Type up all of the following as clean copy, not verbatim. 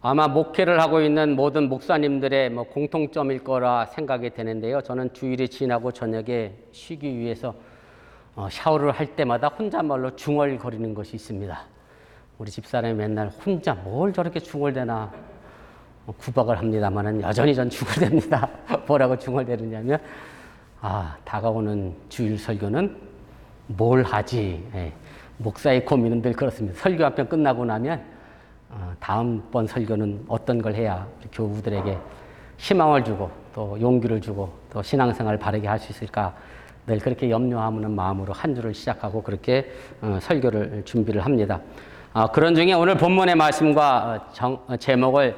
아마 목회를 하고 있는 모든 목사님들의 공통점일 거라 생각이 되는데요. 저는 주일이 지나고 저녁에 쉬기 위해서 샤워를 할 때마다 혼잣말로 중얼거리는 것이 있습니다. 우리 집사람이 맨날 혼자 뭘 저렇게 중얼대나 구박을 합니다만은 여전히 전 중얼댑니다. 뭐라고 중얼대느냐면 다가오는 주일 설교는 뭘 하지? 목사의 고민은 늘 그렇습니다. 설교 한 편 끝나고 나면 다음번 설교는 어떤 걸 해야 우리 교우들에게 희망을 주고 또 용기를 주고 또 신앙생활을 바르게 할 수 있을까 늘 그렇게 염려하는 마음으로 한 주를 시작하고 그렇게 설교를 준비를 합니다. 그런 중에 오늘 본문의 말씀과 제목을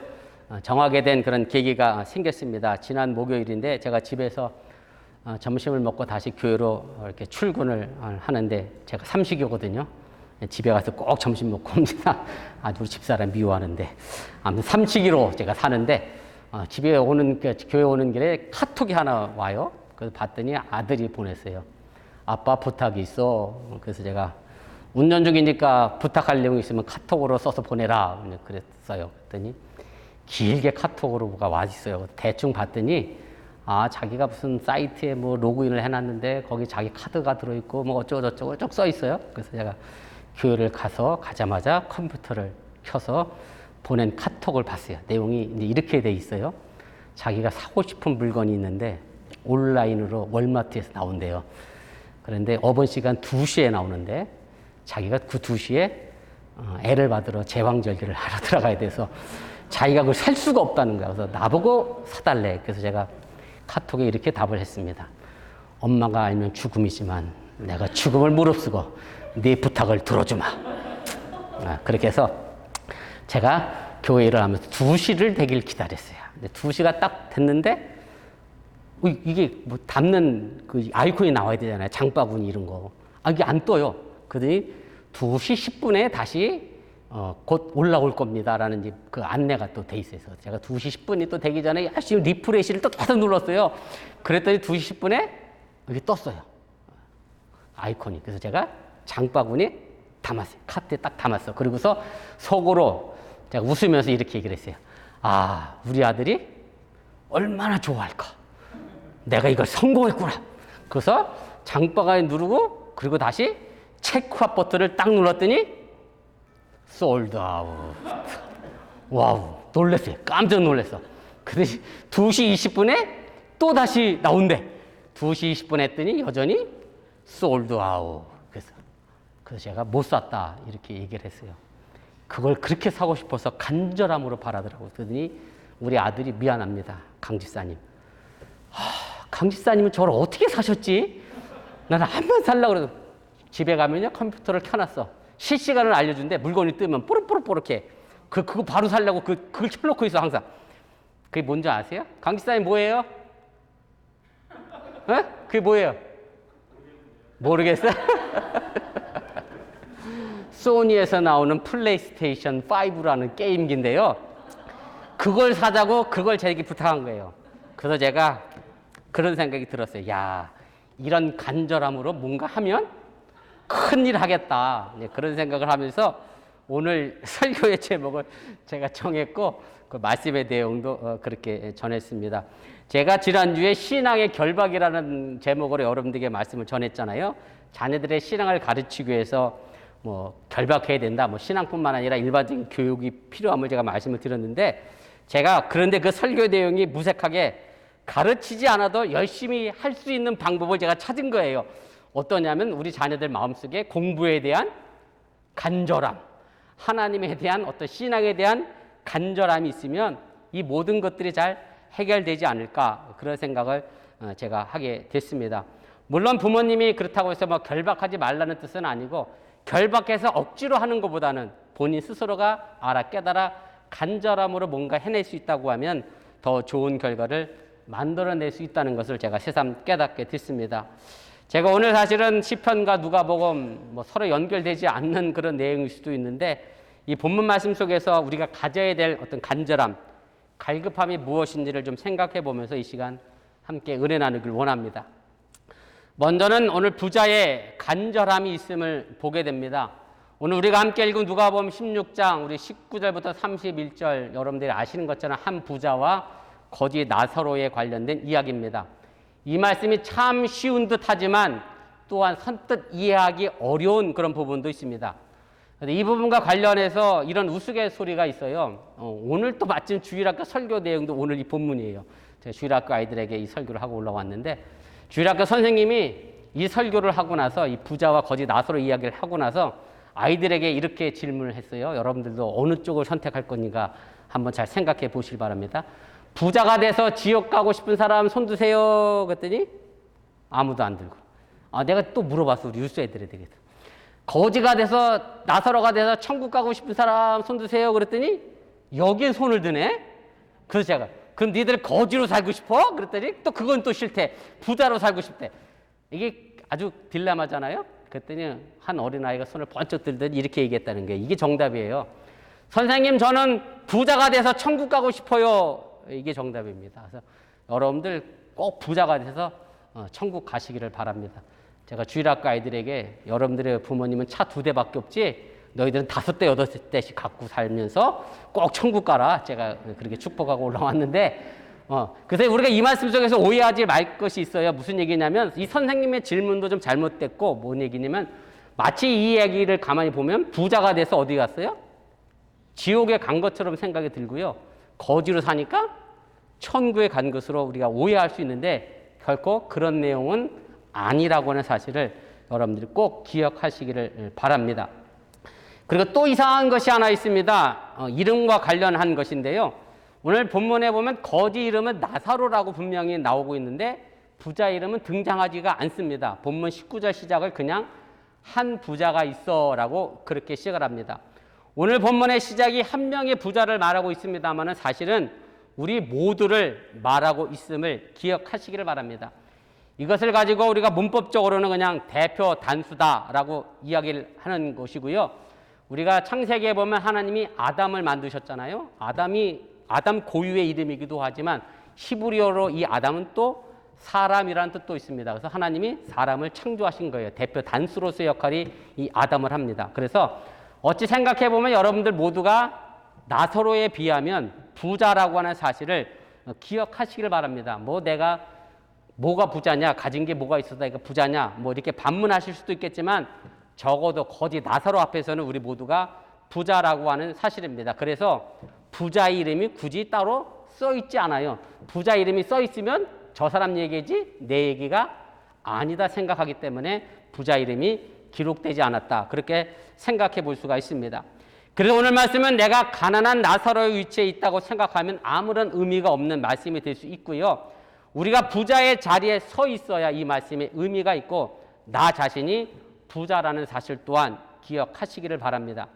정하게 된 그런 계기가 생겼습니다. 지난 목요일인데 제가 집에서 점심을 먹고 다시 교회로 이렇게 출근을 하는데 제가 삼식이거든요. 집에 가서 꼭 점심 먹고 옵니다. 아주 우리 집사람 미워하는데 아무튼 삼식이로 제가 사는데 집에 교회 오는 길에 카톡이 하나 와요. 그래서 봤더니 아들이 보냈어요. 아빠 부탁이 있어. 그래서 제가 운전 중이니까 부탁할 내용이 있으면 카톡으로 써서 보내라. 그랬어요. 그랬더니 길게 카톡으로 뭐가 와 있어요. 대충 봤더니 자기가 무슨 사이트에 로그인을 해놨는데 거기 자기 카드가 들어있고 어쩌고저쩌고 쭉 써 있어요. 그래서 제가 교회를 가자마자 컴퓨터를 켜서 보낸 카톡을 봤어요. 내용이 이제 이렇게 돼 있어요. 자기가 사고 싶은 물건이 있는데 온라인으로 월마트에서 나온대요. 그런데 오픈 시간 2시에 나오는데 자기가 그 2시에 애를 받으러 제왕절개를 하러 들어가야 돼서 자기가 그걸 살 수가 없다는 거야. 그래서 나보고 사달래. 그래서 제가 카톡에 이렇게 답을 했습니다. 엄마가 알면 죽음이지만 내가 죽음을 무릅쓰고 네 부탁을 들어주마. 그렇게 해서 제가 교회 일을 하면서 2시를 되길 기다렸어요. 근데 2시가 딱 됐는데 이게 담는 그 아이콘이 나와야 되잖아요. 장바구니 이런 거. 이게 안 떠요. 그러더니 2시 10분에 다시 곧 올라올 겁니다라는 그 안내가 또 돼 있어요. 제가 2시 10분이 또 되기 전에 열심히 리프레시를 또 계속 눌렀어요. 그랬더니 2시 10분에 여기 떴어요. 아이콘이. 그래서 제가 장바구니 담았어요. 카트에 딱 담았어. 그리고서 속으로 제가 웃으면서 이렇게 얘기를 했어요. 우리 아들이 얼마나 좋아할까. 내가 이걸 성공했구나. 그래서 장바구니 누르고 그리고 다시 체크아웃 버튼을 딱 눌렀더니 솔드 아웃. 와우, 놀랐어요. 깜짝 놀랐어. 그래서 2시 20분에 또 다시 나온대. 2시 20분 했더니 여전히 솔드 아웃. 그래서 제가 못 샀다 이렇게 얘기를 했어요. 그걸 그렇게 사고 싶어서 간절함으로 바라더라고요. 그러더니 우리 아들이 미안합니다. 강 집사님. 강 집사님은 저를 어떻게 사셨지? 나는 한 번 살려고 그래서 집에 가면요 컴퓨터를 켜놨어. 실시간을 알려준대. 물건이 뜨면 뽀록뽀록뽀록해. 그거 바로 살려고 그걸 켜놓고 있어 항상. 그게 뭔지 아세요? 강 집사님 뭐예요? 그게 뭐예요? 모르겠어요? 소니에서 나오는 플레이스테이션 5라는 게임기인데요. 그걸 사자고 그걸 제게 부탁한 거예요. 그래서 제가 그런 생각이 들었어요. 이런 간절함으로 뭔가 하면 큰일 하겠다. 그런 생각을 하면서 오늘 설교의 제목을 제가 정했고 그 말씀의 내용도 그렇게 전했습니다. 제가 지난주에 신앙의 결박이라는 제목으로 여러분들에게 말씀을 전했잖아요. 자녀들의 신앙을 가르치기 위해서 결박해야 된다. 신앙뿐만 아니라 일반적인 교육이 필요함을 제가 말씀을 드렸는데 제가 그런데 그 설교 내용이 무색하게 가르치지 않아도 열심히 할 수 있는 방법을 제가 찾은 거예요. 어떠냐면 우리 자녀들 마음속에 공부에 대한 간절함, 하나님에 대한 어떤 신앙에 대한 간절함이 있으면 이 모든 것들이 잘 해결되지 않을까 그런 생각을 제가 하게 됐습니다. 물론 부모님이 그렇다고 해서 결박하지 말라는 뜻은 아니고 결박해서 억지로 하는 것보다는 본인 스스로가 알아 깨달아 간절함으로 뭔가 해낼 수 있다고 하면 더 좋은 결과를 만들어낼 수 있다는 것을 제가 새삼 깨닫게 됐습니다. 제가 오늘 사실은 시편과 누가복음 서로 연결되지 않는 그런 내용일 수도 있는데 이 본문 말씀 속에서 우리가 가져야 될 어떤 간절함, 갈급함이 무엇인지를 좀 생각해 보면서 이 시간 함께 은혜 나누길 원합니다. 먼저는 오늘 부자의 간절함이 있음을 보게 됩니다. 오늘 우리가 함께 읽은 누가복음 16장 우리 19절부터 31절 여러분들이 아시는 것처럼 한 부자와 거지 나사로에 관련된 이야기입니다. 이 말씀이 참 쉬운 듯하지만 또한 선뜻 이해하기 어려운 그런 부분도 있습니다. 이 부분과 관련해서 이런 우스갯소리가 있어요. 오늘 또 마침 주일학교 설교 내용도 오늘 이 본문이에요. 제가 주일학교 아이들에게 이 설교를 하고 올라왔는데 주일학교 선생님이 이 설교를 하고 나서 이 부자와 거지 나사로 이야기를 하고 나서 아이들에게 이렇게 질문을 했어요. 여러분들도 어느 쪽을 선택할 거니까 한번 잘 생각해 보시기 바랍니다. 부자가 돼서 지옥 가고 싶은 사람 손 드세요. 그랬더니 아무도 안 들고. 내가 또 물어봤어. 우리 유수 애들에 되겠어. 거지가 돼서 나사로가 돼서 천국 가고 싶은 사람 손 드세요. 그랬더니 여기에 손을 드네. 그래서 제가 그럼 니들 거지로 살고 싶어? 그랬더니 또 그건 또 싫대. 부자로 살고 싶대. 이게 아주 딜레마잖아요. 그랬더니 한 어린아이가 손을 번쩍 들더니 이렇게 얘기했다는 게 이게 정답이에요. 선생님 저는 부자가 돼서 천국 가고 싶어요. 이게 정답입니다. 그래서 여러분들 꼭 부자가 돼서 천국 가시기를 바랍니다. 제가 주일학교 아이들에게 여러분들의 부모님은 차 2대밖에 없지 너희들은 5대, 8대씩 갖고 살면서 꼭 천국 가라. 제가 그렇게 축복하고 올라왔는데 그래서 우리가 이 말씀 속에서 오해하지 말 것이 있어요. 무슨 얘기냐면 이 선생님의 질문도 좀 잘못됐고 뭔 얘기냐면 마치 이 얘기를 가만히 보면 부자가 돼서 어디 갔어요? 지옥에 간 것처럼 생각이 들고요. 거지로 사니까 천국에 간 것으로 우리가 오해할 수 있는데 결코 그런 내용은 아니라고 하는 사실을 여러분들이 꼭 기억하시기를 바랍니다. 그리고 또 이상한 것이 하나 있습니다. 이름과 관련한 것인데요. 오늘 본문에 보면 거지 이름은 나사로라고 분명히 나오고 있는데 부자 이름은 등장하지가 않습니다. 본문 19절 시작을 그냥 한 부자가 있어라고 그렇게 시작을 합니다. 오늘 본문의 시작이 한 명의 부자를 말하고 있습니다만 사실은 우리 모두를 말하고 있음을 기억하시기를 바랍니다. 이것을 가지고 우리가 문법적으로는 그냥 대표 단수다라고 이야기를 하는 것이고요. 우리가 창세기에 보면 하나님이 아담을 만드셨잖아요. 아담 고유의 이름이기도 하지만 히브리어로 이 아담은 또 사람이라는 뜻도 있습니다. 그래서 하나님이 사람을 창조하신 거예요. 대표 단수로서의 역할이 이 아담을 합니다. 그래서 어찌 생각해 보면 여러분들 모두가 나사로에 비하면 부자라고 하는 사실을 기억하시길 바랍니다. 내가 뭐가 부자냐, 가진 게 뭐가 있어서 내가 부자냐, 이렇게 반문하실 수도 있겠지만 적어도 거지 나사로 앞에서는 우리 모두가 부자라고 하는 사실입니다. 그래서 부자 이름이 굳이 따로 써 있지 않아요. 부자 이름이 써 있으면 저 사람 얘기지 내 얘기가 아니다 생각하기 때문에 부자 이름이 기록되지 않았다. 그렇게 생각해 볼 수가 있습니다. 그래서 오늘 말씀은 내가 가난한 나사로의 위치에 있다고 생각하면 아무런 의미가 없는 말씀이 될 수 있고요. 우리가 부자의 자리에 서 있어야 이 말씀에 의미가 있고 나 자신이 부자라는 사실 또한 기억하시기를 바랍니다.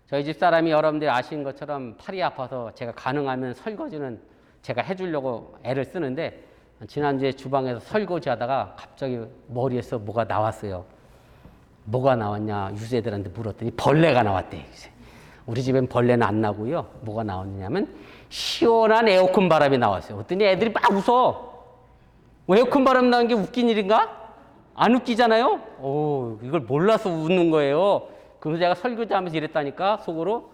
저희 집사람이 여러분들이 아시는 것처럼 팔이 아파서 제가 가능하면 설거지는 제가 해주려고 애를 쓰는데 지난주에 주방에서 설거지 하다가 갑자기 머리에서 뭐가 나왔어요. 뭐가 나왔냐 유세들한테 물었더니 벌레가 나왔대. 우리 집엔 벌레는 안 나고요. 뭐가 나왔냐면 시원한 에어컨 바람이 나왔어요. 그랬더니 애들이 막 웃어. 에어컨 바람 나는 게 웃긴 일인가? 안 웃기잖아요. 이걸 몰라서 웃는 거예요. 그래서 제가 설거지하면서 이랬다니까 속으로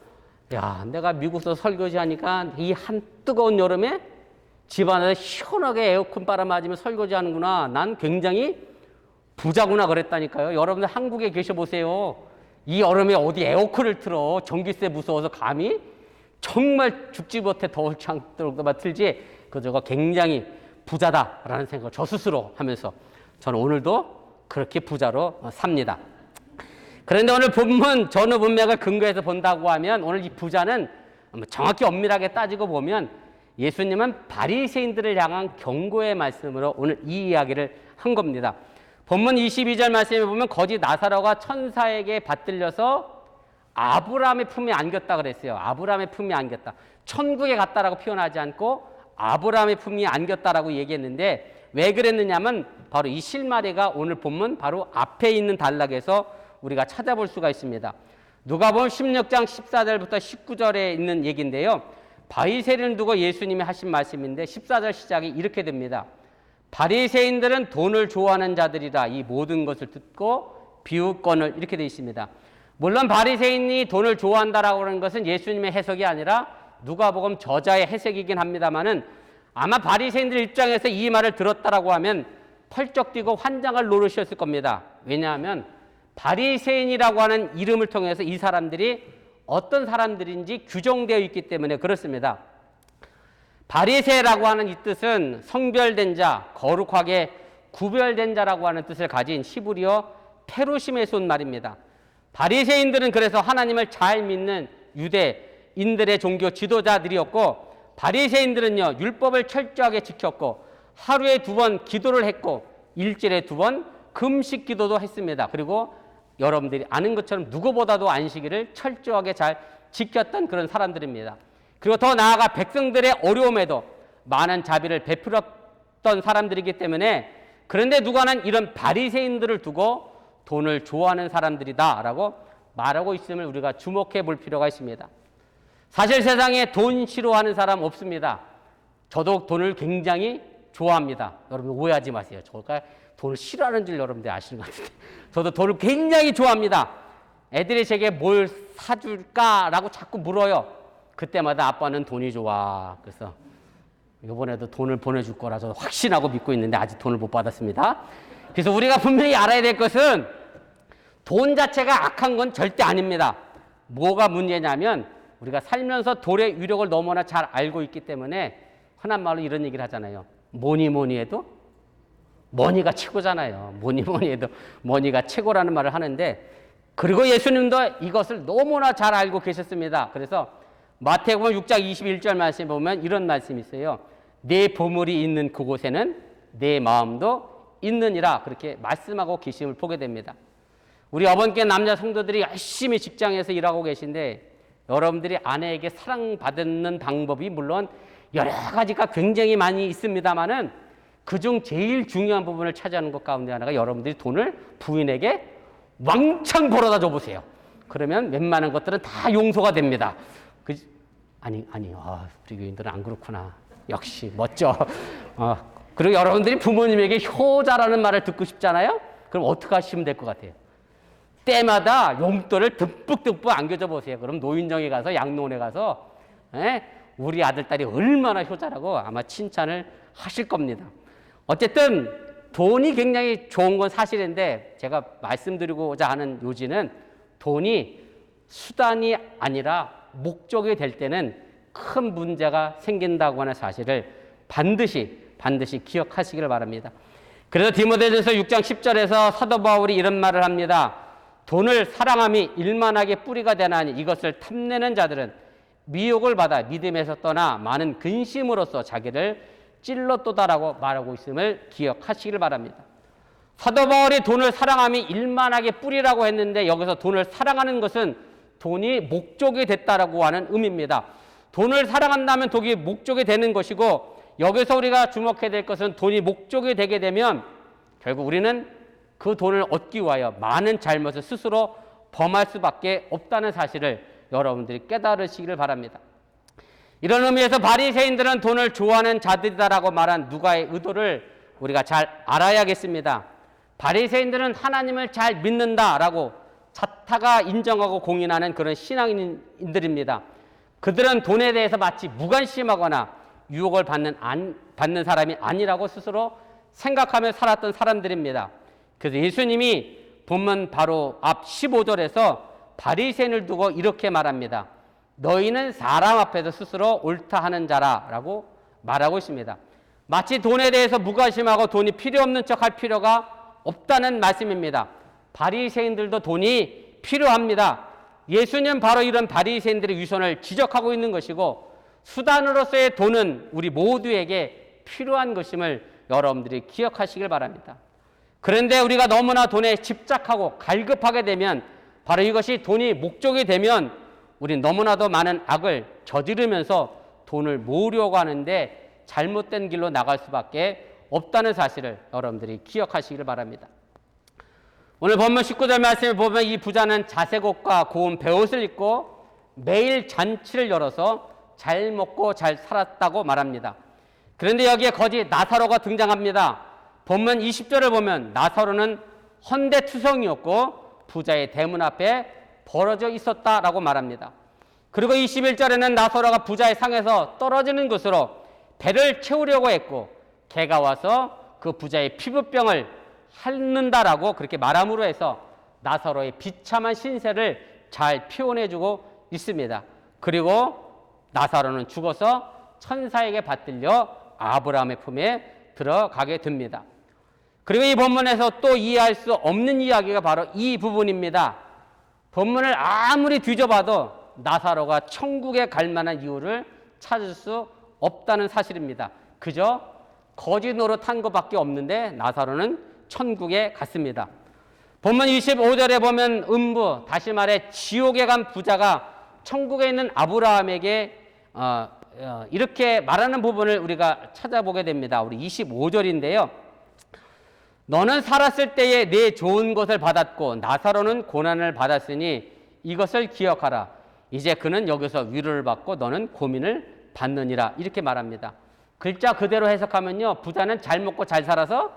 야 내가 미국에서 설거지하니까 이 한 뜨거운 여름에 집안에서 시원하게 에어컨 바람 맞으면 설거지하는구나. 난 굉장히 부자구나 그랬다니까요. 여러분들 한국에 계셔보세요. 이 여름에 어디 에어컨을 틀어. 전기세 무서워서 감히 정말 죽지 못해 더울 정도만 틀지. 그저가 굉장히 부자다라는 생각을 저 스스로 하면서 저는 오늘도 그렇게 부자로 삽니다. 그런데 오늘 본문 전후 문맥을 근거해서 본다고 하면 오늘 이 부자는 정확히 엄밀하게 따지고 보면 예수님은 바리새인들을 향한 경고의 말씀으로 오늘 이 이야기를 한 겁니다. 본문 22절 말씀에 보면 거지 나사로가 천사에게 받들려서 아브라함의 품에 안겼다 그랬어요. 아브라함의 품에 안겼다. 천국에 갔다라고 표현하지 않고 아브라함의 품에 안겼다라고 얘기했는데 왜 그랬느냐면 바로 이 실마리가 오늘 본문 바로 앞에 있는 단락에서 우리가 찾아볼 수가 있습니다. 누가복음 16장 14절부터 19절에 있는 얘기인데요. 바리새인을 두고 예수님이 하신 말씀인데 14절 시작이 이렇게 됩니다. 바리새인들은 돈을 좋아하는 자들이라 이 모든 것을 듣고 비웃거늘 이렇게 되어 있습니다. 물론 바리새인이 돈을 좋아한다라고 하는 것은 예수님의 해석이 아니라 누가복음 저자의 해석이긴 합니다만은 아마 바리새인들 입장에서 이 말을 들었다라고 하면 펄쩍 뛰고 환장을 노리셨을 겁니다. 왜냐하면 바리새인이라고 하는 이름을 통해서 이 사람들이 어떤 사람들인지 규정되어 있기 때문에 그렇습니다. 바리새라고 하는 이 뜻은 성별된 자, 거룩하게 구별된 자라고 하는 뜻을 가진 히브리어 페루심에서 온 말입니다. 바리새인들은 그래서 하나님을 잘 믿는 유대인들의 종교 지도자들이었고, 바리새인들은요 율법을 철저하게 지켰고 하루에 2번 기도를 했고 일주일에 2번 금식 기도도 했습니다. 그리고 여러분들이 아는 것처럼 누구보다도 안식일을 철저하게 잘 지켰던 그런 사람들입니다. 그리고 더 나아가 백성들의 어려움에도 많은 자비를 베풀었던 사람들이기 때문에, 그런데 누가는 이런 바리새인들을 두고 돈을 좋아하는 사람들이다라고 말하고 있음을 우리가 주목해 볼 필요가 있습니다. 사실 세상에 돈 싫어하는 사람 없습니다. 저도 돈을 굉장히 좋아합니다. 여러분 오해하지 마세요. 저가 돈을 싫어하는 줄 여러분들 아시는 것 같은데 저도 돈을 굉장히 좋아합니다. 애들이 제게 뭘 사줄까라고 자꾸 물어요. 그때마다 아빠는 돈이 좋아. 그래서 이번에도 돈을 보내줄 거라 저도 확신하고 믿고 있는데 아직 돈을 못 받았습니다. 그래서 우리가 분명히 알아야 될 것은 돈 자체가 악한 건 절대 아닙니다. 뭐가 문제냐면 우리가 살면서 돈의 위력을 너무나 잘 알고 있기 때문에 흔한 말로 이런 얘기를 하잖아요. 뭐니 해도 머니가 최고잖아요. 뭐니 해도 머니가 최고라는 말을 하는데, 그리고 예수님도 이것을 너무나 잘 알고 계셨습니다. 그래서 마태복음 6장 21절 말씀에 보면 이런 말씀이 있어요. 내 보물이 있는 그곳에는 내 마음도 있느니라, 그렇게 말씀하고 계심을 보게 됩니다. 우리 어번께 남자 성도들이 열심히 직장에서 일하고 계신데 여러분들이 아내에게 사랑받는 방법이 물론 여러 가지가 굉장히 많이 있습니다만은 그중 제일 중요한 부분을 차지하는 것 가운데 하나가 여러분들이 돈을 부인에게 왕창 벌어다 줘보세요. 그러면 웬만한 것들은 다 용서가 됩니다. 우리 교인들은 안 그렇구나. 역시 멋져. 그리고 여러분들이 부모님에게 효자라는 말을 듣고 싶잖아요. 그럼 어떻게 하시면 될 것 같아요? 때마다 용돈을 듬뿍듬뿍 안겨줘 보세요. 그럼 노인정에 가서 양로원에 가서 우리 아들 딸이 얼마나 효자라고 아마 칭찬을 하실 겁니다. 어쨌든 돈이 굉장히 좋은 건 사실인데 제가 말씀드리고자 하는 요지는 돈이 수단이 아니라 목적이 될 때는 큰 문제가 생긴다고 하는 사실을 반드시 기억하시기를 바랍니다. 그래서 디모데전서 6장 10절에서 사도 바울이 이런 말을 합니다. 돈을 사랑함이 일만하게 뿌리가 되나니 이것을 탐내는 자들은 미혹을 받아 믿음에서 떠나 많은 근심으로써 자기를 찔렀도다라고 말하고 있음을 기억하시길 바랍니다. 사도 바울이 돈을 사랑함이 일만하게 뿌리라고 했는데 여기서 돈을 사랑하는 것은 돈이 목적이 됐다라고 하는 의미입니다. 돈을 사랑한다면 돈이 목적이 되는 것이고, 여기서 우리가 주목해야 될 것은 돈이 목적이 되게 되면 결국 우리는 그 돈을 얻기 위하여 많은 잘못을 스스로 범할 수밖에 없다는 사실을 여러분들이 깨달으시기를 바랍니다. 이런 의미에서 바리새인들은 돈을 좋아하는 자들이다라고 말한 누가의 의도를 우리가 잘 알아야겠습니다. 바리새인들은 하나님을 잘 믿는다라고 자타가 인정하고 공인하는 그런 신앙인들입니다. 그들은 돈에 대해서 마치 무관심하거나 유혹을 받는 사람이 아니라고 스스로 생각하며 살았던 사람들입니다. 그래서 예수님이 본문 바로 앞 15절에서 바리새인을 두고 이렇게 말합니다. 너희는 사람 앞에서 스스로 옳다 하는 자라라고 말하고 있습니다. 마치 돈에 대해서 무관심하고 돈이 필요 없는 척 할 필요가 없다는 말씀입니다. 바리새인들도 돈이 필요합니다. 예수님 바로 이런 바리새인들의 위선을 지적하고 있는 것이고, 수단으로서의 돈은 우리 모두에게 필요한 것임을 여러분들이 기억하시길 바랍니다. 그런데 우리가 너무나 돈에 집착하고 갈급하게 되면, 바로 이것이 돈이 목적이 되면 우린 너무나도 많은 악을 저지르면서 돈을 모으려고 하는데 잘못된 길로 나갈 수밖에 없다는 사실을 여러분들이 기억하시기를 바랍니다. 오늘 본문 19절 말씀을 보면 이 부자는 자색 옷과 고운 베옷을 입고 매일 잔치를 열어서 잘 먹고 잘 살았다고 말합니다. 그런데 여기에 거지 나사로가 등장합니다. 본문 20절을 보면 나사로는 헌데투성이었고 부자의 대문 앞에 벌어져 있었다라고 말합니다. 그리고 21절에는 나사로가 부자의 상에서 떨어지는 것으로 배를 채우려고 했고 개가 와서 그 부자의 피부병을 핥는다라고 그렇게 말함으로 해서 나사로의 비참한 신세를 잘 표현해주고 있습니다. 그리고 나사로는 죽어서 천사에게 받들려 아브라함의 품에 들어가게 됩니다. 그리고 이 본문에서 또 이해할 수 없는 이야기가 바로 이 부분입니다. 본문을 아무리 뒤져봐도 나사로가 천국에 갈 만한 이유를 찾을 수 없다는 사실입니다. 그저 거지 노릇한 것밖에 없는데 나사로는 천국에 갔습니다. 본문 25절에 보면 음부, 다시 말해 지옥에 간 부자가 천국에 있는 아브라함에게 이렇게 말하는 부분을 우리가 찾아보게 됩니다. 우리 25절인데요. 너는 살았을 때에 내 좋은 것을 받았고 나사로는 고난을 받았으니 이것을 기억하라. 이제 그는 여기서 위로를 받고 너는 고민을 받느니라. 이렇게 말합니다. 글자 그대로 해석하면요. 부자는 잘 먹고 잘 살아서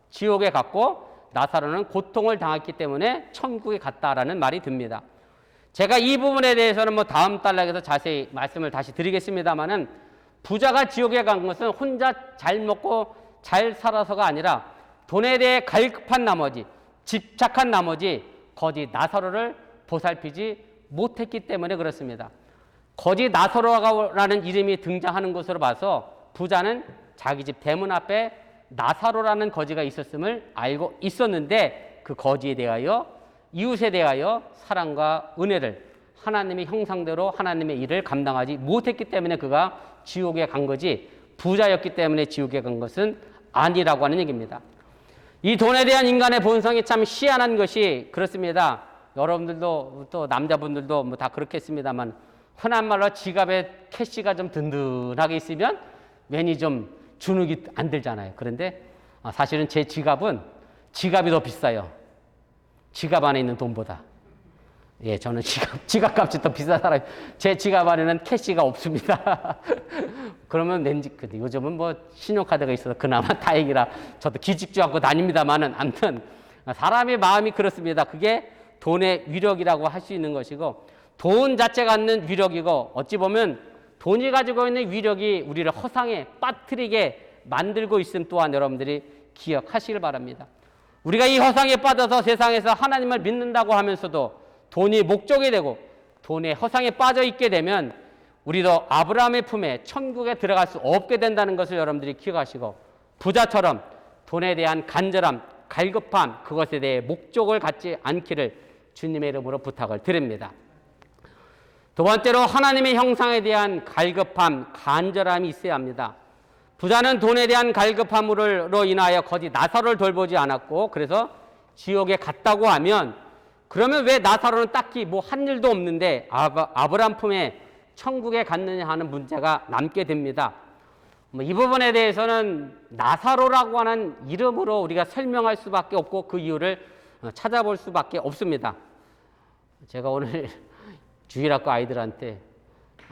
지옥에 갔고 나사로는 고통을 당했기 때문에 천국에 갔다라는 말이 듭니다. 제가 이 부분에 대해서는 다음 단락에서 자세히 말씀을 다시 드리겠습니다만은 부자가 지옥에 간 것은 혼자 잘 먹고 잘 살아서가 아니라 돈에 대해 갈급한 나머지 집착한 나머지 거지 나사로를 보살피지 못했기 때문에 그렇습니다. 거지 나사로라는 이름이 등장하는 것으로 봐서 부자는 자기 집 대문 앞에 나사로라는 거지가 있었음을 알고 있었는데 그 거지에 대하여 이웃에 대하여 사랑과 은혜를 하나님의 형상대로 하나님의 일을 감당하지 못했기 때문에 그가 지옥에 간 거지 부자였기 때문에 지옥에 간 것은 아니라고 하는 얘기입니다. 이 돈에 대한 인간의 본성이 참 희한한 것이 그렇습니다. 여러분들도 또 남자분들도 다 그렇겠습니다만 흔한 말로 지갑에 캐시가 좀 든든하게 있으면 괜히 좀 주눅이 안 들잖아요. 그런데 사실은 제 지갑이 더 비싸요. 지갑 안에 있는 돈보다. 예, 저는 지갑 값이 더 비싼 사람이, 제 지갑 안에는 캐시가 없습니다. 그러면 요즘은 신용카드가 있어서 그나마 다행이라 저도 기죽지 않고 다닙니다만은 아무튼 사람의 마음이 그렇습니다. 그게 돈의 위력이라고 할 수 있는 것이고 돈 자체가 갖는 위력이고 어찌 보면 돈이 가지고 있는 위력이 우리를 허상에 빠뜨리게 만들고 있음 또한 여러분들이 기억하시길 바랍니다. 우리가 이 허상에 빠져서 세상에서 하나님을 믿는다고 하면서도 돈이 목적이 되고 돈의 허상에 빠져 있게 되면 우리도 아브라함의 품에 천국에 들어갈 수 없게 된다는 것을 여러분들이 기억하시고 부자처럼 돈에 대한 간절함, 갈급함, 그것에 대해 목적을 갖지 않기를 주님의 이름으로 부탁을 드립니다. 두 번째로 하나님의 형상에 대한 갈급함, 간절함이 있어야 합니다. 부자는 돈에 대한 갈급함으로 인하여 거지 나사로를 돌보지 않았고 그래서 지옥에 갔다고 하면 그러면 왜 나사로는 딱히 한 일도 없는데 아브라함 품에 천국에 갔느냐 하는 문제가 남게 됩니다. 이 부분에 대해서는 나사로라고 하는 이름으로 우리가 설명할 수밖에 없고 그 이유를 찾아볼 수밖에 없습니다. 제가 오늘 주일학교 아이들한테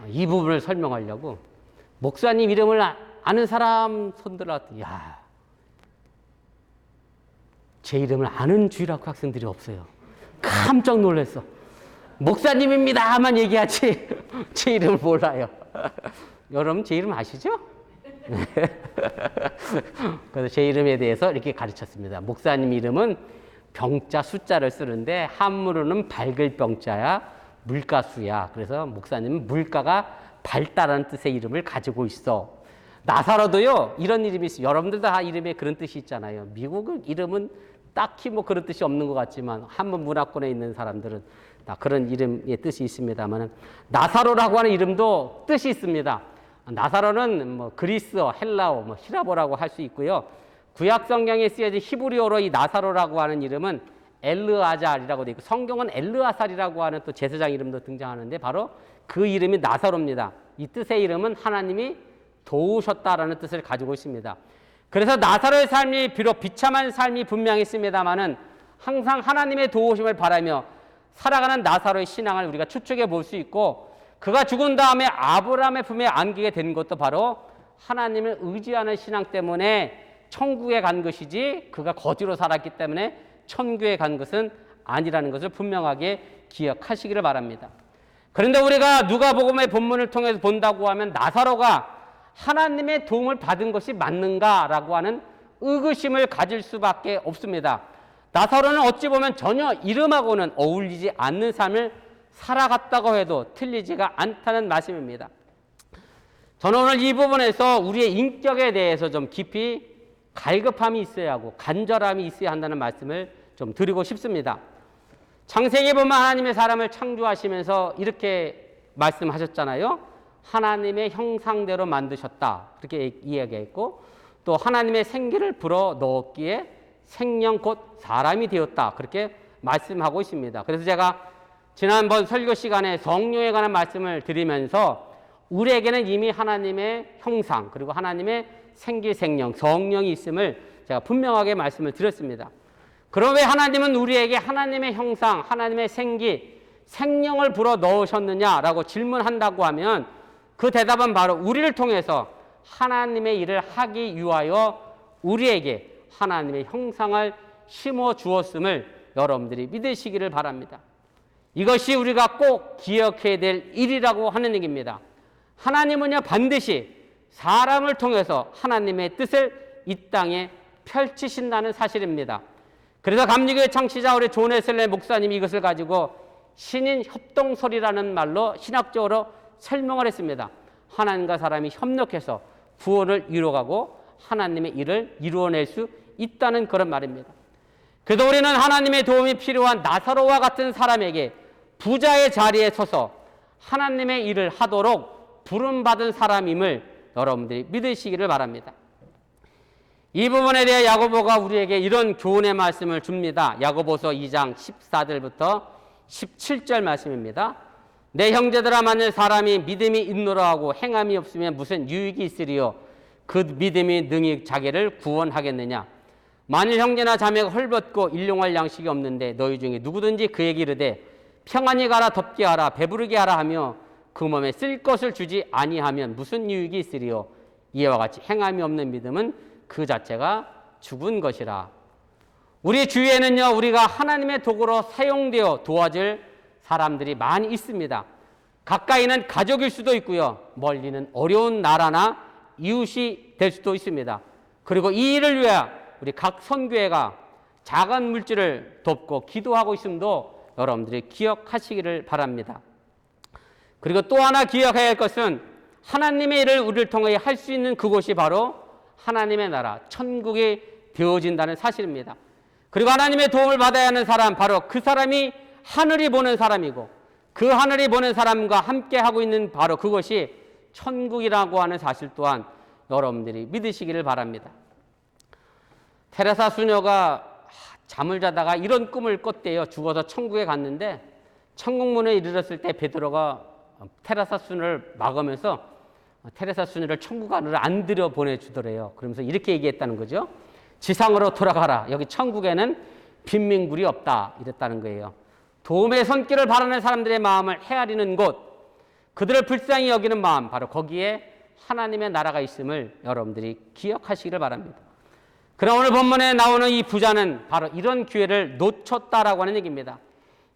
이 부분을 설명하려고 목사님 이름을 아는 사람 손들었더니 제 이름을 아는 주일학교 학생들이 없어요. 깜짝 놀랐어. 목사님입니다만 얘기하지 제 이름을 몰라요. 여러분 제 이름 아시죠? 그래서 제 이름에 대해서 이렇게 가르쳤습니다. 목사님 이름은 병자 숫자를 쓰는데 한문으로는 밝을 병자야 물가수야. 그래서 목사님은 물가가 밝다라는 뜻의 이름을 가지고 있어. 나사로도요 이런 이름이 있어요. 여러분들도 다 이름에 그런 뜻이 있잖아요. 미국 이름은 딱히 그런 뜻이 없는 것 같지만 한문 문화권에 있는 사람들은 다 그런 이름의 뜻이 있습니다만 나사로라고 하는 이름도 뜻이 있습니다. 나사로는 그리스어, 헬라어, 히라보라고 할 수 있고요. 구약 성경에 쓰여진 히브리어로 이 나사로라고 하는 이름은 엘르아잘이라고 되어 있고 성경은 엘르아살이라고 하는 또 제사장 이름도 등장하는데 바로 그 이름이 나사로입니다. 이 뜻의 이름은 하나님이 도우셨다라는 뜻을 가지고 있습니다. 그래서 나사로의 삶이 비록 비참한 삶이 분명히 있습니다만은 항상 하나님의 도우심을 바라며 살아가는 나사로의 신앙을 우리가 추측해 볼 수 있고 그가 죽은 다음에 아브라함의 품에 안기게 된 것도 바로 하나님을 의지하는 신앙 때문에 천국에 간 것이지 그가 거지로 살았기 때문에 천국에 간 것은 아니라는 것을 분명하게 기억하시기를 바랍니다. 그런데 우리가 누가복음의 본문을 통해서 본다고 하면 나사로가 하나님의 도움을 받은 것이 맞는가라고 하는 의구심을 가질 수밖에 없습니다. 나사로는 어찌 보면 전혀 이름하고는 어울리지 않는 삶을 살아갔다고 해도 틀리지가 않다는 말씀입니다. 저는 오늘 이 부분에서 우리의 인격에 대해서 좀 깊이 갈급함이 있어야 하고 간절함이 있어야 한다는 말씀을 좀 드리고 싶습니다. 창세기에 보면 하나님의 사람을 창조하시면서 이렇게 말씀하셨잖아요. 하나님의 형상대로 만드셨다. 그렇게 이야기했고, 또 하나님의 생기를 불어 넣었기에 생명 곧 사람이 되었다. 그렇게 말씀하고 있습니다. 그래서 제가 지난번 설교 시간에 성령에 관한 말씀을 드리면서 우리에게는 이미 하나님의 형상 그리고 하나님의 생기 생명 성령이 있음을 제가 분명하게 말씀을 드렸습니다. 그럼 왜 하나님은 우리에게 하나님의 형상, 하나님의 생기, 생명을 불어 넣으셨느냐라고 질문한다고 하면 그 대답은 바로 우리를 통해서 하나님의 일을 하기 위하여 우리에게 하나님의 형상을 심어 주었음을 여러분들이 믿으시기를 바랍니다. 이것이 우리가 꼭 기억해야 될 일이라고 하는 얘기입니다. 하나님은요 반드시 사람을 통해서 하나님의 뜻을 이 땅에 펼치신다는 사실입니다. 그래서 감리교회 창시자 우리 존 웨슬리 목사님이 이것을 가지고 신인 협동설이라는 말로 신학적으로 설명을 했습니다. 하나님과 사람이 협력해서 구원을 이루어가고 하나님의 일을 이루어낼 수 있다는 그런 말입니다. 그래서 우리는 하나님의 도움이 필요한 나사로와 같은 사람에게 부자의 자리에 서서 하나님의 일을 하도록 부름받은 사람임을 여러분들이 믿으시기를 바랍니다. 이 부분에 대해 야고보가 우리에게 이런 교훈의 말씀을 줍니다. 야고보서 2장 14절부터 17절 말씀입니다. 내 형제들아 만일 사람이 믿음이 있노라 하고 행함이 없으면 무슨 유익이 있으리요? 그 믿음이 능히 자기를 구원하겠느냐? 만일 형제나 자매가 헐벗고 일용할 양식이 없는데 너희 중에 누구든지 그에게 이르되 평안히 가라 덥게 하라 배부르게 하라 하며 그 몸에 쓸 것을 주지 아니하면 무슨 유익이 있으리요? 이와 같이 행함이 없는 믿음은 그 자체가 죽은 것이라. 우리 주위에는요 우리가 하나님의 도구로 사용되어 도와줄 사람들이 많이 있습니다. 가까이는 가족일 수도 있고요. 멀리는 어려운 나라나 이웃이 될 수도 있습니다. 그리고 이 일을 위해 우리 각 선교회가 작은 물질을 돕고 기도하고 있음도 여러분들이 기억하시기를 바랍니다. 그리고 또 하나 기억해야 할 것은 하나님의 일을 우리를 통해 할 수 있는 그곳이 바로 하나님의 나라, 천국이 되어진다는 사실입니다. 그리고 하나님의 도움을 받아야 하는 사람, 바로 그 사람이 하늘이 보는 사람이고 그 하늘이 보는 사람과 함께 하고 있는 바로 그것이 천국이라고 하는 사실 또한 여러분들이 믿으시기를 바랍니다. 테레사 수녀가 잠을 자다가 이런 꿈을 꿨대요. 죽어서 천국에 갔는데 천국문에 이르렀을 때 베드로가 테레사 수녀를 막으면서 테레사 수녀를 천국 안으로 안 들여 보내주더래요. 그러면서 이렇게 얘기했다는 거죠. 지상으로 돌아가라. 여기 천국에는 빈민굴이 없다. 이랬다는 거예요. 도움의 손길을 바라는 사람들의 마음을 헤아리는 곳, 그들을 불쌍히 여기는 마음, 바로 거기에 하나님의 나라가 있음을 여러분들이 기억하시기를 바랍니다. 그럼 오늘 본문에 나오는 이 부자는 바로 이런 기회를 놓쳤다라고 하는 얘기입니다.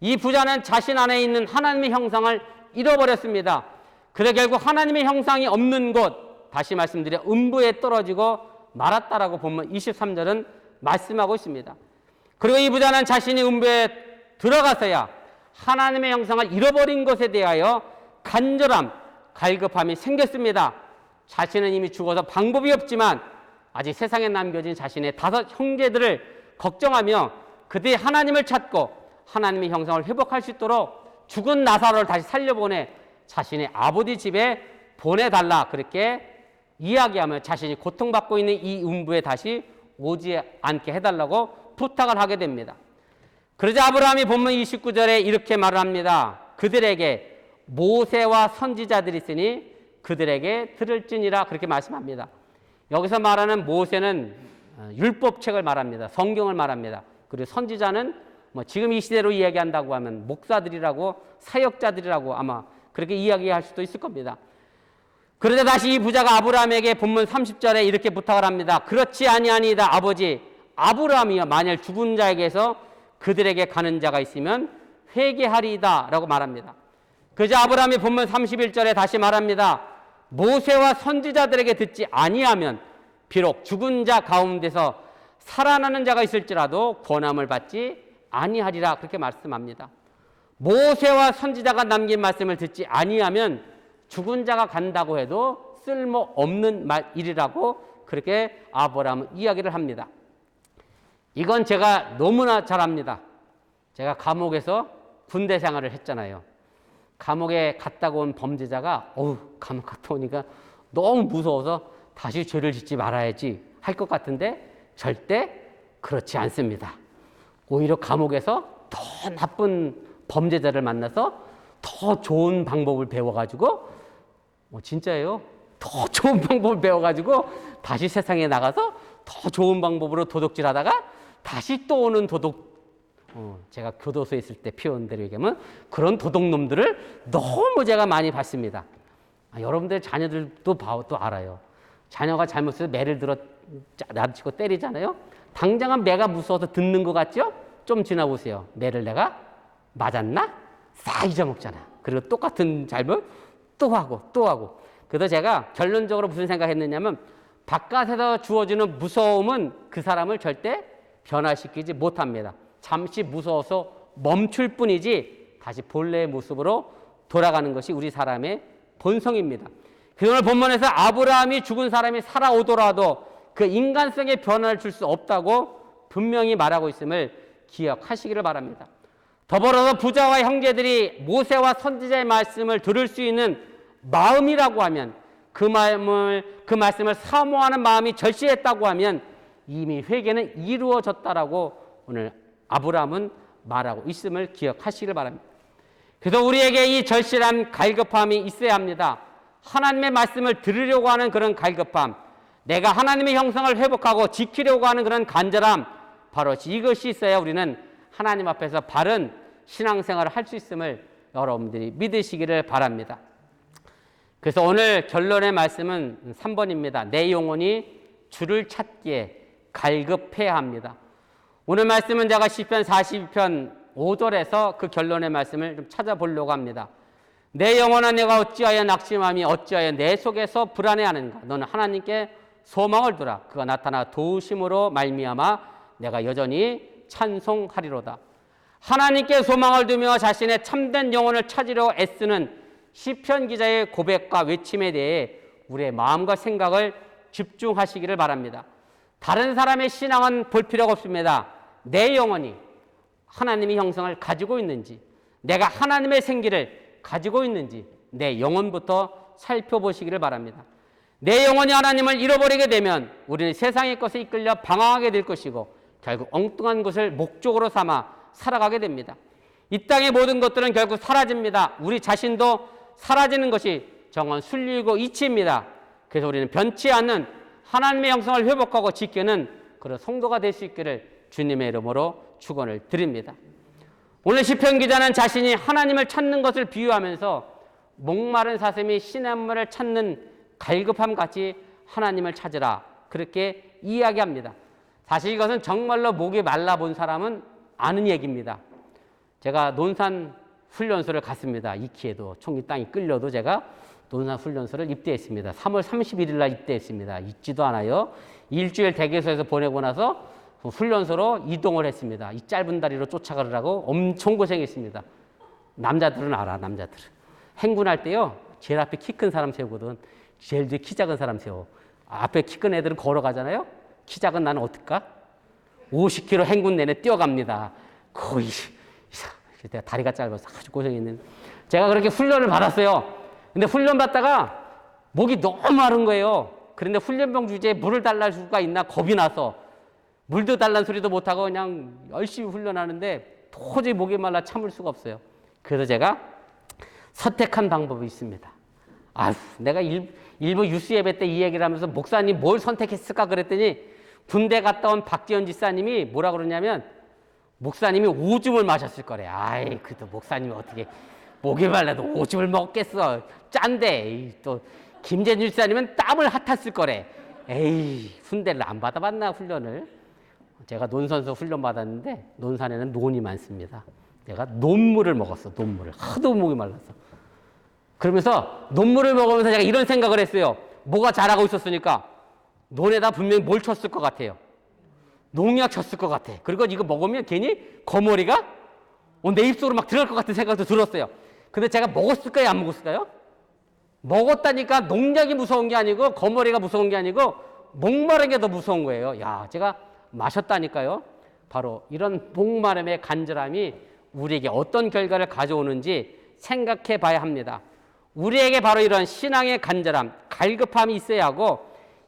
이 부자는 자신 안에 있는 하나님의 형상을 잃어버렸습니다. 그래 결국 하나님의 형상이 없는 곳, 다시 말씀드려 음부에 떨어지고 말았다라고 본문 23절은 말씀하고 있습니다. 그리고 이 부자는 자신이 음부에 들어가서야 하나님의 형상을 잃어버린 것에 대하여 간절함, 갈급함이 생겼습니다. 자신은 이미 죽어서 방법이 없지만 아직 세상에 남겨진 자신의 5 형제들을 걱정하며 그들이 하나님을 찾고 하나님의 형상을 회복할 수 있도록 죽은 나사로를 다시 살려보내 자신의 아버지 집에 보내달라 그렇게 이야기하며 자신이 고통받고 있는 이 음부에 다시 오지 않게 해달라고 부탁을 하게 됩니다. 그러자 아브라함이 본문 29절에 이렇게 말을 합니다. 그들에게 모세와 선지자들이 있으니 그들에게 들을지니라 그렇게 말씀합니다. 여기서 말하는 모세는 율법책을 말합니다. 성경을 말합니다. 그리고 선지자는 지금 이 시대로 이야기한다고 하면 목사들이라고 사역자들이라고 아마 그렇게 이야기할 수도 있을 겁니다. 그러자 다시 이 부자가 아브라함에게 본문 30절에 이렇게 부탁을 합니다. 그렇지 아니하니이다 아버지 아브라함이여 만일 죽은 자에게서 그들에게 가는 자가 있으면 회개하리이다 라고 말합니다. 그저 아브라함이 본문 31절에 다시 말합니다. 모세와 선지자들에게 듣지 아니하면 비록 죽은 자 가운데서 살아나는 자가 있을지라도 권함을 받지 아니하리라 그렇게 말씀합니다. 모세와 선지자가 남긴 말씀을 듣지 아니하면 죽은 자가 간다고 해도 쓸모없는 일이라고 그렇게 아브라함은 이야기를 합니다. 이건 제가 너무나 잘 압니다. 제가 감옥에서 군대 생활을 했잖아요. 감옥에 갔다가 온 범죄자가 감옥 갔다 오니까 너무 무서워서 다시 죄를 짓지 말아야지 할 것 같은데 절대 그렇지 않습니다. 오히려 감옥에서 더 나쁜 범죄자를 만나서 더 좋은 방법을 배워가지고 진짜예요. 더 좋은 방법을 배워가지고 다시 세상에 나가서 더 좋은 방법으로 도둑질하다가 다시 또 오는 제가 교도소에 있을 때 표현대로 얘기하면 그런 도둑놈들을 너무 제가 많이 봤습니다. 여러분들 자녀들도 또 알아요. 자녀가 잘못해서 매를 들어 납치고 때리잖아요. 당장은 매가 무서워서 듣는 것 같죠? 좀 지나보세요. 매를 내가 맞았나? 싹 잊어먹잖아. 그리고 똑같은 잘못 또 하고. 그래서 제가 결론적으로 무슨 생각했느냐면 바깥에서 주어지는 무서움은 그 사람을 절대 변화시키지 못합니다. 잠시 무서워서 멈출 뿐이지 다시 본래의 모습으로 돌아가는 것이 우리 사람의 본성입니다. 오늘 본문에서 아브라함이 죽은 사람이 살아오더라도 그 인간성의 변화를 줄 수 없다고 분명히 말하고 있음을 기억하시기를 바랍니다. 더불어서 부자와 형제들이 모세와 선지자의 말씀을 들을 수 있는 마음이라고 하면 그 말씀을 사모하는 마음이 절실했다고 하면 이미 회개는 이루어졌다라고 오늘 아브라함은 말하고 있음을 기억하시기를 바랍니다. 그래서 우리에게 이 절실한 갈급함이 있어야 합니다. 하나님의 말씀을 들으려고 하는 그런 갈급함, 내가 하나님의 형상을 회복하고 지키려고 하는 그런 간절함, 바로 이것이 있어야 우리는 하나님 앞에서 바른 신앙생활을 할 수 있음을 여러분들이 믿으시기를 바랍니다. 그래서 오늘 결론의 말씀은 3번입니다. 내 영혼이 주를 찾기에 갈급해야 합니다. 오늘 말씀은 제가 시편 42편 5절에서 그 결론의 말씀을 좀 찾아보려고 합니다. 내 영혼아 내가 어찌하여 낙심함이 어찌하여 내 속에서 불안해하는가. 너는 하나님께 소망을 두라. 그가 나타나 도우심으로 말미암아 내가 여전히 찬송하리로다. 하나님께 소망을 두며 자신의 참된 영혼을 찾으려 애쓰는 시편 기자의 고백과 외침에 대해 우리의 마음과 생각을 집중하시기를 바랍니다. 다른 사람의 신앙은 볼 필요가 없습니다. 내 영혼이 하나님의 형성을 가지고 있는지, 내가 하나님의 생기를 가지고 있는지 내 영혼부터 살펴보시기를 바랍니다. 내 영혼이 하나님을 잃어버리게 되면 우리는 세상의 것에 이끌려 방황하게 될 것이고 결국 엉뚱한 것을 목적으로 삼아 살아가게 됩니다. 이 땅의 모든 것들은 결국 사라집니다. 우리 자신도 사라지는 것이 정원 순리이고 이치입니다. 그래서 우리는 변치 않는 하나님의 형성을 회복하고 지키는 그런 성도가 될 수 있기를 주님의 이름으로 축원을 드립니다. 오늘 시편 기자는 자신이 하나님을 찾는 것을 비유하면서 목마른 사슴이 시냇물을 찾는 갈급함 같이 하나님을 찾으라 그렇게 이야기합니다. 사실 이것은 정말로 목이 말라본 사람은 아는 얘기입니다. 제가 논산 훈련소를 갔습니다. 이키에도 총기 땅이 끌려도 제가 논산 훈련소를 입대했습니다. 3월 31일 날 입대했습니다. 잊지도 않아요. 일주일 대기소에서 보내고 나서 훈련소로 이동을 했습니다. 이 짧은 다리로 쫓아가려고 엄청 고생했습니다. 남자들은 알아, 남자들은. 행군할 때요, 제일 앞에 키 큰 사람 세우거든. 제일 뒤에 키 작은 사람 세워. 앞에 키 큰 애들은 걸어가잖아요. 키 작은 나는 어떨까? 50km 행군 내내 뛰어갑니다. 거의 내가 다리가 짧아서 아주 고생했는데 제가 그렇게 훈련을 받았어요. 근데 훈련 받다가 목이 너무 마른 거예요. 그런데 훈련병 주제에 물을 달랄 수가 있나 겁이 나서 물도 달란 소리도 못하고 그냥 열심히 훈련하는데 도저히 목이 말라 참을 수가 없어요. 그래서 제가 선택한 방법이 있습니다. 내가 일부 유스 예배 때 이 얘기를 하면서 목사님 뭘 선택했을까 그랬더니 군대 갔다 온 박지현 지사님이 뭐라 그러냐면 목사님이 오줌을 마셨을 거래. 그래도 목사님이 어떻게 목이 말라도 오줌을 먹겠어. 짠데. 또 김재준 지사님은 땀을 핫았을 거래. 군대를 안 받아봤나 훈련을. 제가 논선수 훈련 받았는데 논산에는 논이 많습니다. 내가 논물을 먹었어. 논물을. 하도 목이 말랐어. 그러면서 논물을 먹으면서 제가 이런 생각을 했어요. 뭐가 자라고 있었으니까 논에다 분명히 뭘 쳤을 것 같아요. 농약 쳤을 것 같아. 그리고 이거 먹으면 괜히 거머리가 내 입속으로 막 들어갈 것 같은 생각도 들었어요. 근데 제가 먹었을까요? 안 먹었을까요? 먹었다니까. 농약이 무서운 게 아니고 거머리가 무서운 게 아니고 목마른 게 더 무서운 거예요. 야, 제가 마셨다니까요. 바로 이런 목마름의 간절함이 우리에게 어떤 결과를 가져오는지 생각해 봐야 합니다. 우리에게 바로 이런 신앙의 간절함, 갈급함이 있어야 하고,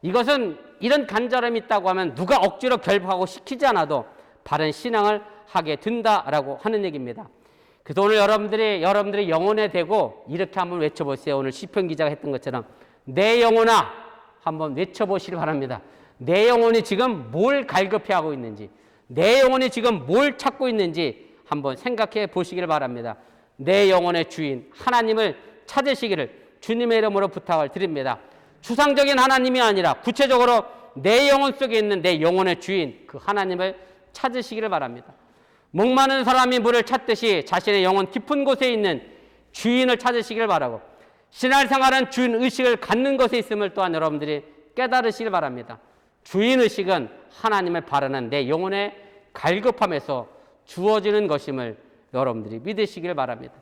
이것은 이런 간절함이 있다고 하면 누가 억지로 결박하고 시키지 않아도 바른 신앙을 하게 된다라고 하는 얘기입니다. 그래서 오늘 여러분들이 영혼에 대고 이렇게 한번 외쳐보세요. 오늘 시편 기자가 했던 것처럼 내 영혼아 한번 외쳐보시길 바랍니다. 내 영혼이 지금 뭘 갈급해하고 있는지, 내 영혼이 지금 뭘 찾고 있는지 한번 생각해 보시길 바랍니다. 내 영혼의 주인 하나님을 찾으시기를 주님의 이름으로 부탁을 드립니다. 추상적인 하나님이 아니라 구체적으로 내 영혼 속에 있는 내 영혼의 주인, 그 하나님을 찾으시기를 바랍니다. 목마른 사람이 물을 찾듯이 자신의 영혼 깊은 곳에 있는 주인을 찾으시기를 바라고, 신앙생활은 주인의식을 갖는 것에 있음을 또한 여러분들이 깨달으시길 바랍니다. 주인의식은 하나님을 바라는 내 영혼의 갈급함에서 주어지는 것임을 여러분들이 믿으시길 바랍니다.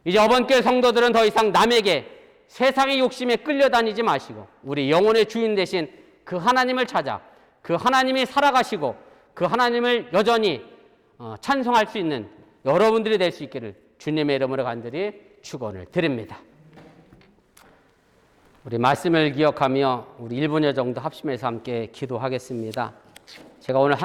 이제 어번교회 성도들은 더 이상 남에게 세상의 욕심에 끌려다니지 마시고 우리 영혼의 주인 되신 그 하나님을 찾아 그 하나님이 살아가시고 그 하나님을 여전히 찬송할 수 있는 여러분들이 될 수 있기를 주님의 이름으로 간절히 축원을 드립니다. 우리 말씀을 기억하며 우리 1분여 정도 합심해서 함께 기도하겠습니다. 제가 오늘